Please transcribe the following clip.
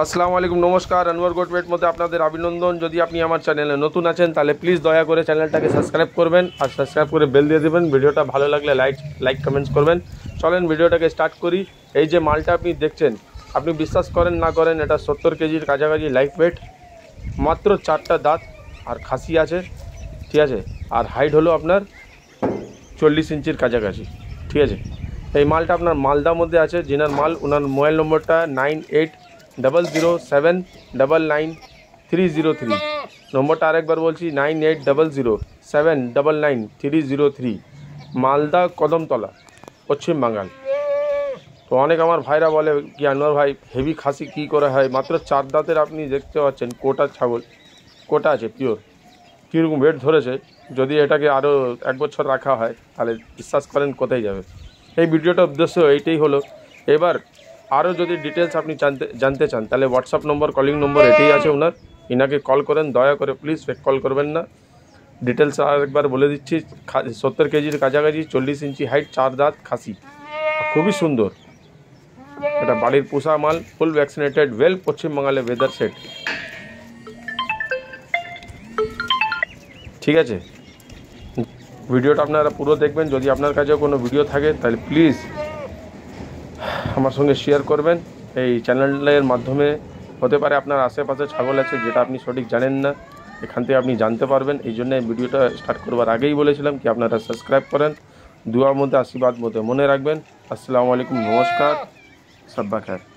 আসসালামু আলাইকুম, নমস্কার। আনোয়ার গোটপেট মধ্যে আপনাদের অভিনন্দন। যদি আপনি আমার চ্যানেলে নতুন আছেন তাহলে প্লিজ দয়া করে চ্যানেলটাকে সাবস্ক্রাইব করবেন আর সাবস্ক্রাইব করে বেল দিয়ে দেবেন। ভিডিওটা ভালো লাগলে লাইক কমেন্টস করবেন। চলেন ভিডিওটাকে স্টার্ট করি। এই যে মালটা আপনি দেখছেন, আপনি বিশ্বাস করেন না করেন, এটা 70 কেজির কাছাকাছি লাইট ওয়েট, মাত্র 4টা দাঁত আর খাসি আছে, ঠিক আছে। আর হাইট হলো আপনার 40 ইঞ্চির কাছাকাছি, ঠিক আছে। এই মালটা আপনার মালদার মধ্যে আছে। যিনার মাল, ওনার মোবাইল নম্বরটা 9800799303। নম্বরটা আরেকবার বলছি, 9800799303, মালদা কদমতলা, পশ্চিম বাঙ্গাল। তো অনেক আমার ভাইরা বলে কি আনোয়ার ভাই হেভি খাসি কী করে হয়? মাত্র 4 দাঁতের আপনি দেখতে পাচ্ছেন, কোটা ছাগল, কোটা আছে পিওর। কীরকম ওয়েট ধরেছে, যদি এটাকে আরও 1 বছর রাখা হয় তাহলে বিশ্বাস করেন কোথায় যাবে। এই ভিডিওটার উদ্দেশ্য এইটাই হলো। এবার আরও যদি ডিটেলস আপনি জানতে চান তাহলে হোয়াটসঅ্যাপ নম্বর, কলিং নম্বর এটাই আছে ওনার। ইনাকে কল করেন, দয়া করে প্লিজ ফেক কল করবেন না। ডিটেলস আরেকবার বলে দিচ্ছি। 70 কেজির কাছাকাছি, 40 ইঞ্চি হাইট, 4 দাঁত খাসি, খুবই সুন্দর। এটা বাড়ির পোষা মাল, ফুল ভ্যাকসিনেটেড, ওয়েল পশ্চিমবাংলে ওয়েদার সেট, ঠিক আছে। ভিডিওটা আপনারা পুরো দেখবেন। যদি আপনার কাছে কোনো ভিডিও থাকে তাহলে প্লিজ আমার সঙ্গে শেয়ার করবেন। এই চ্যানেলের মাধ্যমে হতে পারে আপনার আশেপাশে ছাগল আছে যেটা আপনি সঠিক জানেন না, এখান থেকে আপনি জানতে পারবেন। এই জন্য এই ভিডিওটা স্টার্ট করবার আগেই বলেছিলাম কি আপনারা সাবস্ক্রাইব করেন, দুয়ার মধ্যে আশীর্বাদ মধ্যে মনে রাখবেন। আসসালামু আলাইকুম, নমস্কার, সাব্বা খায়ের।